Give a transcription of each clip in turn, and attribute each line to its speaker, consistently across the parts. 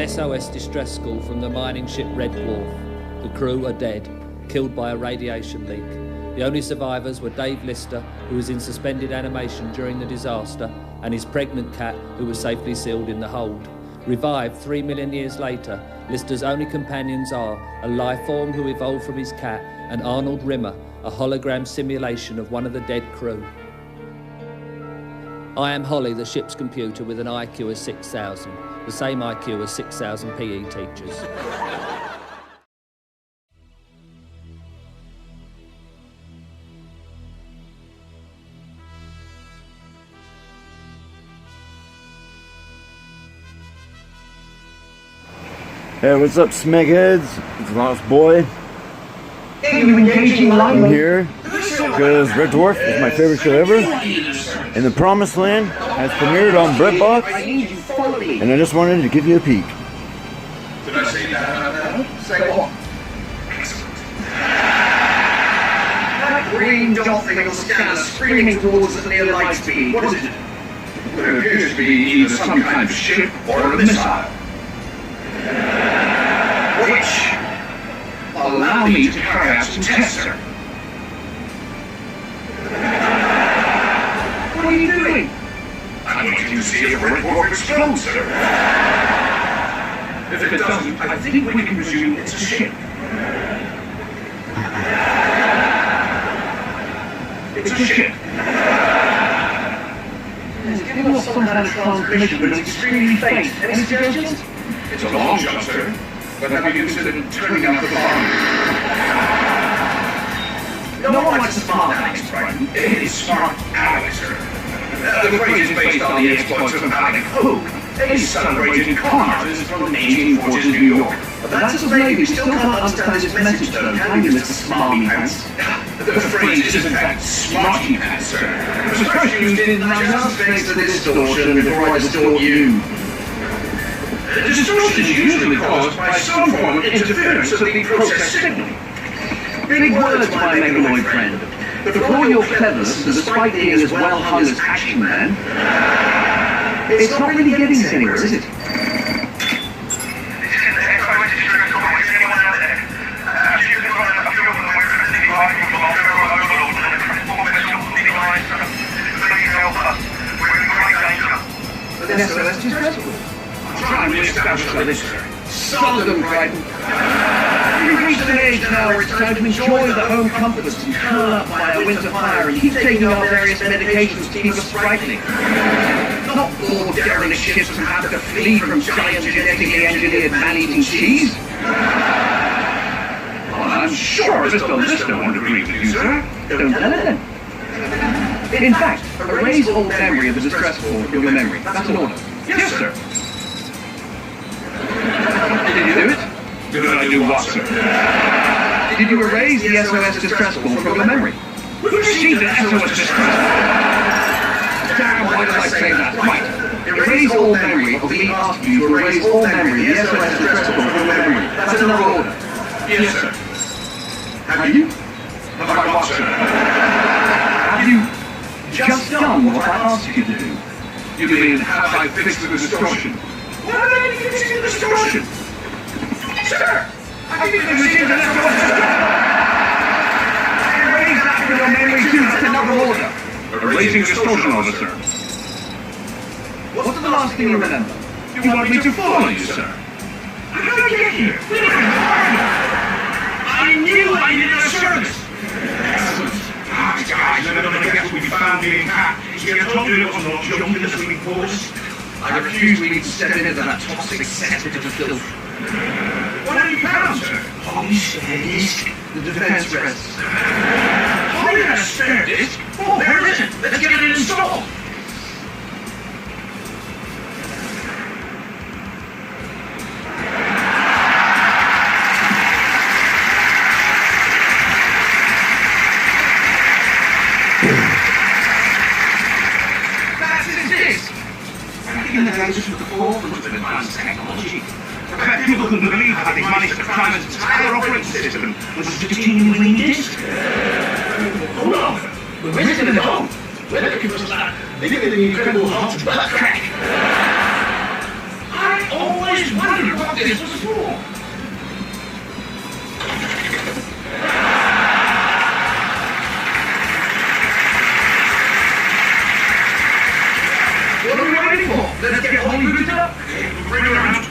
Speaker 1: SOS distress call from the mining ship Red Dwarf. The crew are dead, killed by a radiation leak. The only survivors were Dave Lister, who was in suspended animation during the disaster, and his pregnant cat, who was safely sealed in the hold. Revived 3 million years later, Lister's only companions are a life form who evolved from his cat and Arnold Rimmer, a hologram simulation of one of the dead crew. I am Holly, the ship's computer, with an IQ of 6,000, the same IQ as 6,000 PE teachers.
Speaker 2: Hey, what's up, smegheads? It's Lost Boy. I'm here because Red Dwarf is my favorite show ever, and The Promised Land has premiered on Breadbox, and I just wanted to give you a peek.
Speaker 3: Did I say that? Say what? Excellent. That green dot thing on the scanner screaming towards us near light speed. What is it? It appears to be either some kind of ship or a missile. Which allow me to carry out some tests, sir. What are you doing? I'm waiting to see if Red Dwarf explodes, sir. If it doesn't, I think we can presume it's a ship. It's a ship. It's giving off some kind of transmission, but it's extremely faint. Any suggestions? It's a long shot, sir. But have you considered turning out the bomb? No one likes a smart Alex, right? It is smart Alex, sir. The phrase is based on the exploits of Alec Hogue, a celebrated con artist from the 1840s in New York. But that's a maybe. Still can't understand his message, though, can you, Mr. Smarty Pants? The phrase is, in fact, Smarty Pants, sir. It was first used in the Renaissance thanks to this distortion before I distort you. The distortion is usually caused by some form of interference of the process signal. Big words, my megaloid friend. But for all your cleverness, despite being as well hung as Action Man, it's not really getting us anywhere, is it? But SOS distressful. Try and establish a list. Seldom frightened. We've reached an age now where it's time to enjoy the home comforts and curl up by a winter fire and keep taking our various medications to keep us sprightly. Not bored derelict ships who have to flee from giant genetically engineered man-eating cheese. Well, I'm sure Mr. Lister won't agree with you, sir. Don't tell it then. In fact, erase all memory of the distress call from your memory. That's an order. Yes, sir. Did you do it? Did I do what, sir? Did you erase the SOS distress call from your memory? Who received the SOS distress call? Damn, why did I say that? Right. Erase all memory of me asking you to erase all memory of the SOS distress call from your memory. That's another order. Yes, sir. Have you? Have I what, sir? Have you just done what I asked you to do? You mean, have I fixed the distortion? What are they fixing the distortion? Sir! I think they received an SOS distress. Erase that from your memory too, that's another order. Erasing distortion order, sir. What's the last thing you remember? You want me to follow you, sir? How did I get here? I knew I needed a service! Excellent. Guys, never gonna guess we'd be found being hacked. See, I told you it was not junk in the sweet force. I refuse to even step into that toxic cesspit of filth. What have you found, sir? Holly spare disk. The defense rests. Holly has a spare disk? Oh, where is it? Let's get it installed. That's his disk. I think the guys took the forefront of advanced technology. People couldn't believe how they managed to cram an entire operating system with a continuing disk. Hold on, we're missing the home. We're looking for that bigger than the Incredible Hulk butt crack. I always always wondered what this was for. What are we waiting for? Let's get all booted up. Bring it around.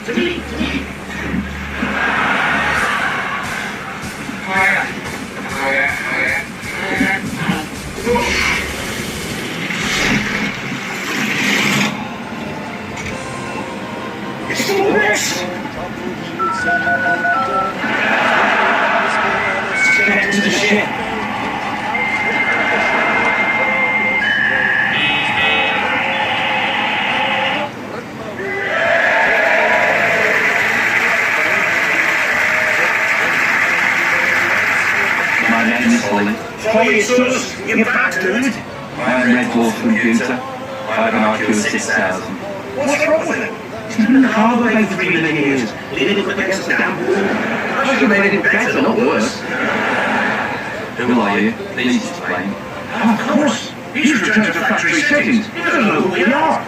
Speaker 3: To me. Higher. It's all this. Get to the ship. Holy Sus, you're back, dude.
Speaker 4: I'm Red Dwarf computer. I have an IQ of 6,000.
Speaker 3: What's wrong with it? It's been in the harbour for 3 million years. Leaning up against the damn wall. I should have made it better, not worse.
Speaker 4: Who are you? Please explain.
Speaker 3: Of course. He's returned to factory settings. He doesn't know who we are.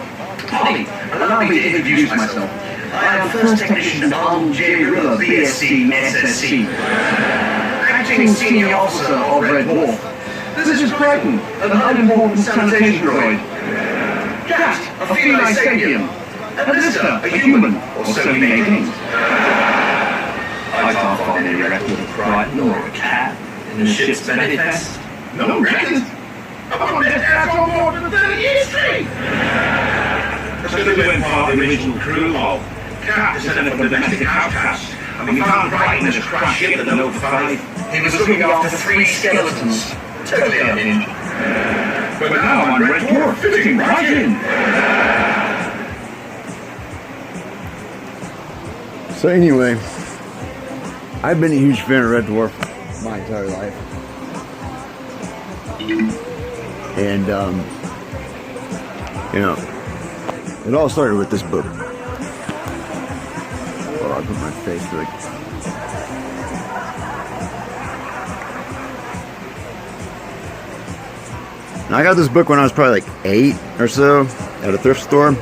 Speaker 3: Polly, allow me to introduce myself. I am first technician Arnold J. Rilla, BSc, SSC. Acting senior officer of Red Dwarf. This is Brighton, an unimportant sanitation droid. Cat, a feline sapien. And Lister, a human, or so he maintains.
Speaker 4: I can't find any record of Brighton or a cat in the ship's manifest.
Speaker 3: No record? I've got this cat on board for 30 years straight! That's because we went part of the original crew of Cat descended from domestic outcasts, and we found Brighton as a crashed ship that no 5. He was looking after 3 skeletons, totally unhinged. But now I'm Red Dwarf, fitting right in.
Speaker 2: So anyway, I've been a huge fan of Red Dwarf my entire life. And, you know, it all started with this book. Oh, I put my face like... I got this book when I was probably like 8 or so at a thrift store.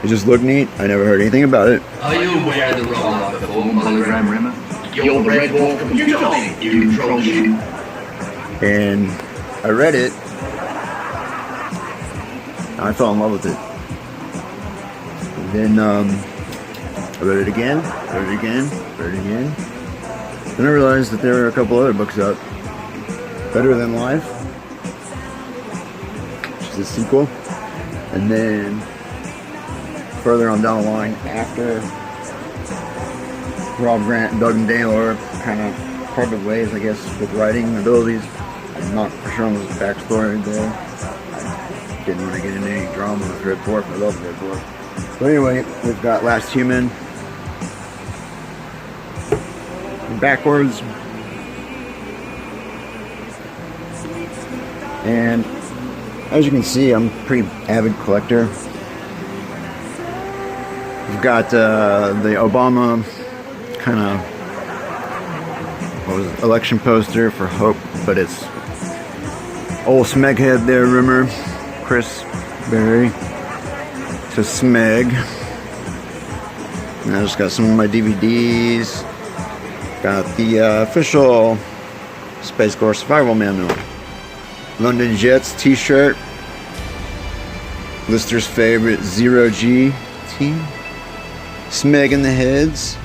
Speaker 2: It just looked neat. I never heard anything about it.
Speaker 4: Are you aware of the role I perform, hologram rimmer?
Speaker 3: You're the Red Dwarf computer, you troll you.
Speaker 2: And I read it. And I fell in love with it. And then I read it again, read it again, read it again. Then I realized that there were a couple other books out. Better Than Life, which is a sequel. And then further on down the line, after Rob Grant and Doug and Daylor kind of parted ways, I guess, with writing abilities. I'm not for sure on the backstory there. I didn't want to get into any drama with Red Dwarf. I love Red Dwarf. But anyway, we've got Last Human. Backwards. And as you can see, I'm a pretty avid collector. We've got the Obama kind of election poster for Hope, but it's old Smeghead there, remember? Chris Berry to Smeg. And I just got some of my DVDs. Got the official Space Corps Survival Manual. London Jets t-shirt. Lister's favorite 0G team. Smeg in the Heads.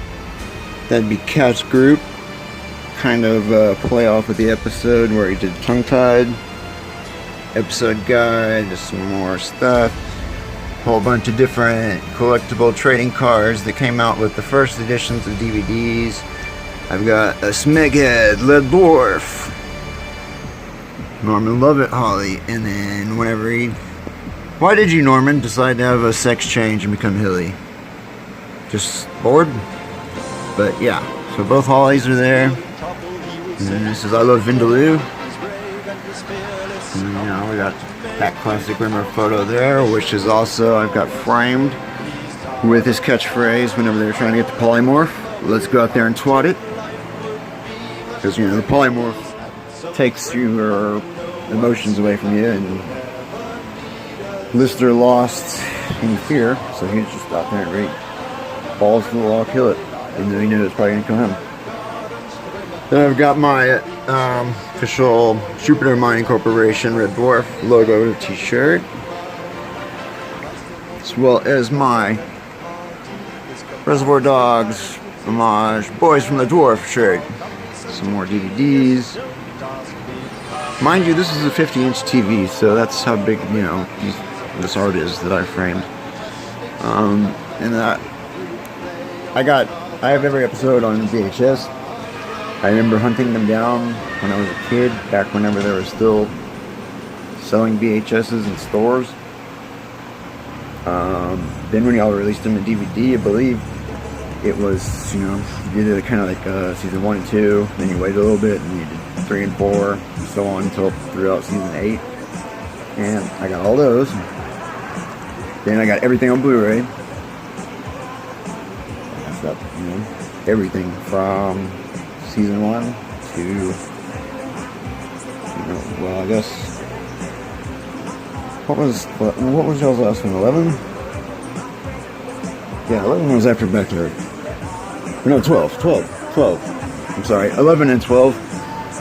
Speaker 2: That'd be Cat's Group. Kind of play off with the episode where he did Tongue-Tied. Episode guide, just some more stuff. Whole bunch of different collectible trading cards that came out with the first editions of DVDs. I've got a Smeghead, Red Dwarf, Norman Lovett, Holly, and then whenever he... Why did you, Norman, decide to have a sex change and become Hilly? Just bored? But yeah, so both Hollies are there. And then this is I Love Vindaloo. And you know, we got that classic Rimmer photo there, which is also, I've got framed with his catchphrase whenever they were trying to get the polymorph. Let's go out there and twat it. Because, you know, the polymorph takes your emotions away from you, and Lister lost any fear, so he's just out there and ready. Balls to the wall, kill it. Even though he knew it was probably going to kill him. Then I've got my official Jupiter Mining Corporation Red Dwarf logo t-shirt. As well as my Reservoir Dogs homage Boys from the Dwarf shirt. Some more DVDs. Mind you, this is a 50-inch TV, so that's how big, you know, this art is that I framed. And I have every episode on VHS. I remember hunting them down when I was a kid, back whenever they were still selling VHSs in stores. Then when y'all released them in DVD, I believe it was, you know, you did kind of like season 1 and 2, then you waited a little bit, and you did 3 and 4, and so on until throughout season 8. And I got all those. Then I got everything on Blu-ray. That's that, you know, everything from season 1 to, you know, well, I guess, what was y'all's last one, 11? Yeah, 11 was after Backyard. No, 12. I'm sorry, 11 and 12,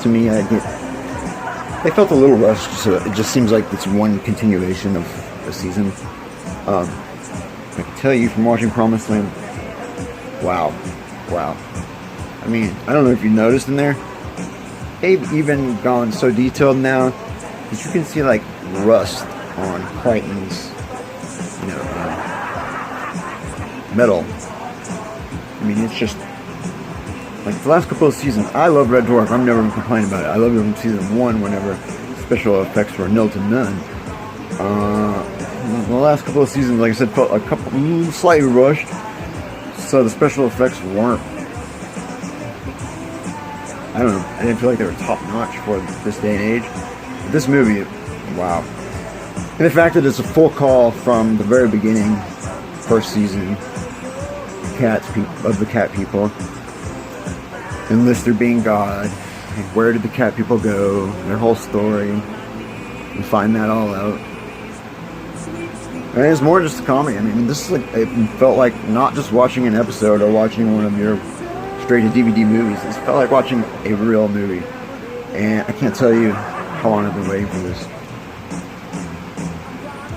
Speaker 2: to me, they felt a little rushed, so it just seems like it's one continuation of a season. I can tell you from watching Promised Land, wow. I mean, I don't know if you noticed in there, they've even gone so detailed now that you can see like rust on Crichton's, you know, metal. I mean, it's just like the last couple of seasons. I love Red Dwarf. I'm never gonna complain about it. I loved it from season 1 whenever special effects were nil to none. The last couple of seasons, like I said, felt a couple slightly rushed, so the special effects weren't, I don't know, I didn't feel like they were top notch for this day and age. But this movie, wow. And the fact that it's a full call from the very beginning, first season, of the cat people, and Lister being God, and where did the cat people go, their whole story, and find that all out. And it's more just a comedy. I mean, this is like, it felt like not just watching an episode or watching one of your straight to DVD movies. It felt like watching a real movie. And I can't tell you how long I've been waiting for this.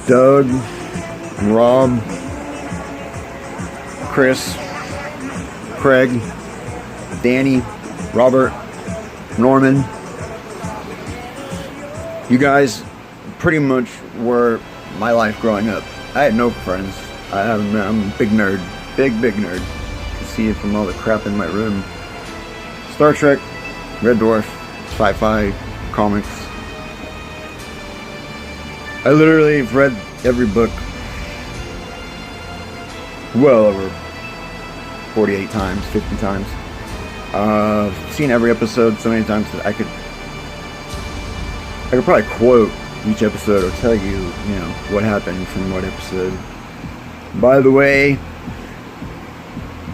Speaker 2: Doug, Rob, Chris, Craig, Danny, Robert, Norman. You guys pretty much were my life growing up. I had no friends. I'm a big nerd. Big nerd. You can see it from all the crap in my room. Star Trek, Red Dwarf, sci-fi, comics. I literally have read every book well over 48 times, 50 times. Seen every episode so many times that I could probably quote each episode or tell you, you know, what happened from what episode. By the way,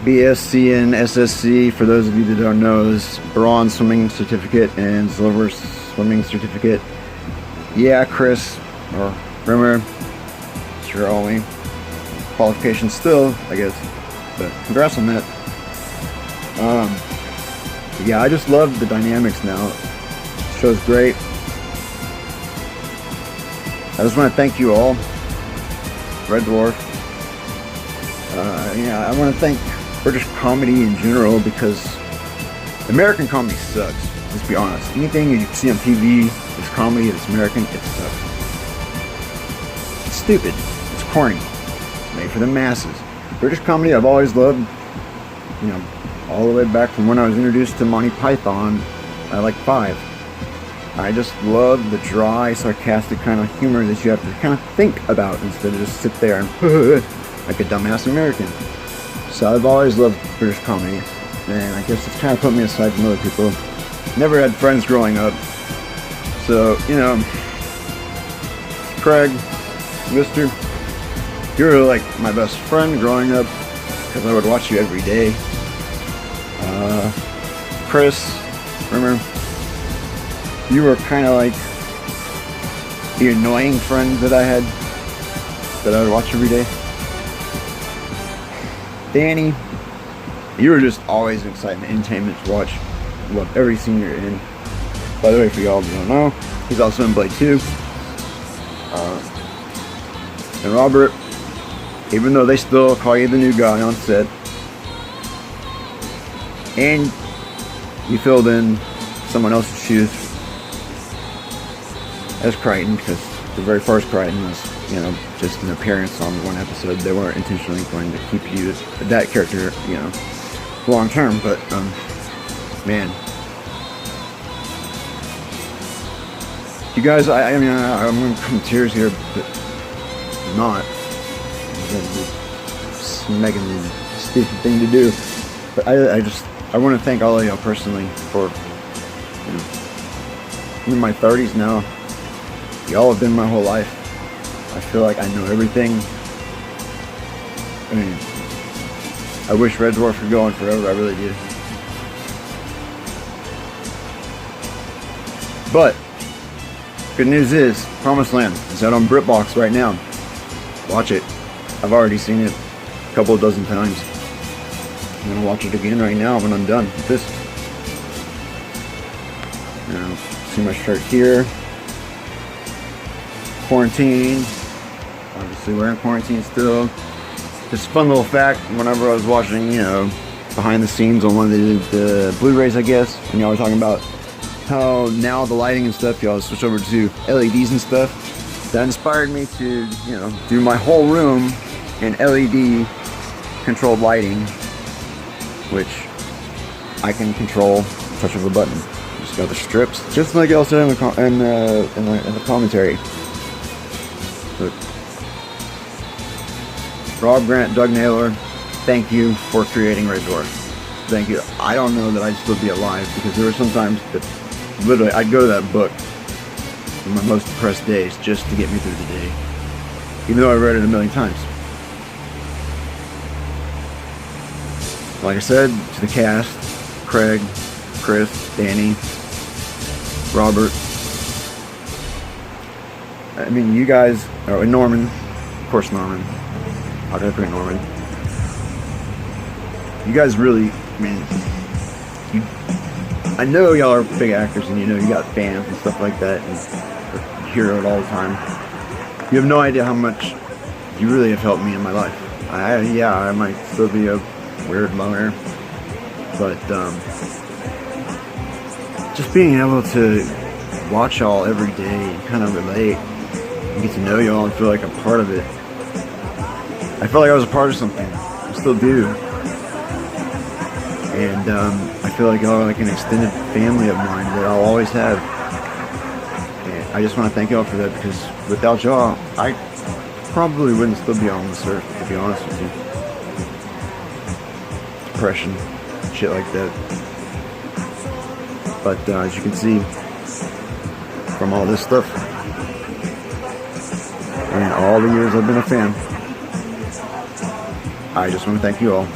Speaker 2: BSc and SSC, for those of you that don't know, is bronze swimming certificate and silver swimming certificate. Yeah, Chris, or Rimmer, it's your only qualification still, I guess, but congrats on that. Yeah, I just love the dynamics now. The show's great. I just want to thank you all, Red Dwarf. Yeah, I want to thank British comedy in general, because American comedy sucks. Let's be honest. Anything you see on TV that's comedy that's American, it sucks. It's stupid. It's corny. It's made for the masses. British comedy I've always loved, you know, all the way back from when I was introduced to Monty Python at like 5. I just love the dry, sarcastic kind of humor that you have to kind of think about instead of just sit there and like a dumbass American. So I've always loved British comedy, and I guess it's kind of put me aside from other people. Never had friends growing up, so, you know, Craig, Mister, you were like my best friend growing up, because I would watch you every day. Chris, remember? You were kind of like the annoying friend that I had. that I would watch every day. Danny, you were just always an excitement, entertainment to watch. Love every scene you're in. By the way, for y'all who don't know, he's also in Blade 2. And Robert, even though they still call you the new guy on set, and you filled in someone else's shoes as Crichton, because the very first Crichton was, you know, just an appearance on one episode. They weren't intentionally going to keep you that character, you know, long term. But man, you guys, I mean, I'm gonna come to tears here, but I'm not. It's Megan, stupid thing to do. But I want to thank all of y'all personally for, you know, I'm in my 30s now. Y'all have been my whole life. I feel like I know everything. I mean, I wish Red Dwarf could go on forever. I really do. But good news is, Promised Land is out on BritBox right now. Watch it. I've already seen it a couple of dozen times. I'm gonna watch it again right now when I'm done with this. Now, see my shirt here. Quarantine. Obviously, we're in quarantine still. Just a fun little fact. Whenever I was watching, you know, behind the scenes on one of the Blu-rays, I guess, and y'all were talking about how now the lighting and stuff, y'all switch over to LEDs and stuff. That inspired me to, you know, do my whole room in LED controlled lighting, which I can control touch of a button. Just got the strips, just like I said in the commentary. But Rob Grant, Doug Naylor, thank you for creating Red Dwarf. Thank you. I don't know that I'd still be alive, because there were some times that literally I'd go to that book on my most depressed days just to get me through the day, even though I read it a million times. Like I said, to the cast, Craig, Chris, Danny, Robert, I mean, you guys, oh, and Norman, of course Norman, how did I forget Norman? You guys really, I mean, I know y'all are big actors, and you know you got fans and stuff like that, and you hear it all the time. You have no idea how much you really have helped me in my life. I might still be a weird loner, but just being able to watch y'all every day and kind of relate and get to know y'all and feel like I'm part of it. I felt like I was a part of something. I still do. And I feel like y'all are like an extended family of mine that I'll always have. And I just want to thank y'all for that, because without y'all, I probably wouldn't still be on this earth, to be honest with you. Depression, shit like that. But as you can see from all this stuff, and all the years I've been a fan, I just want to thank you all.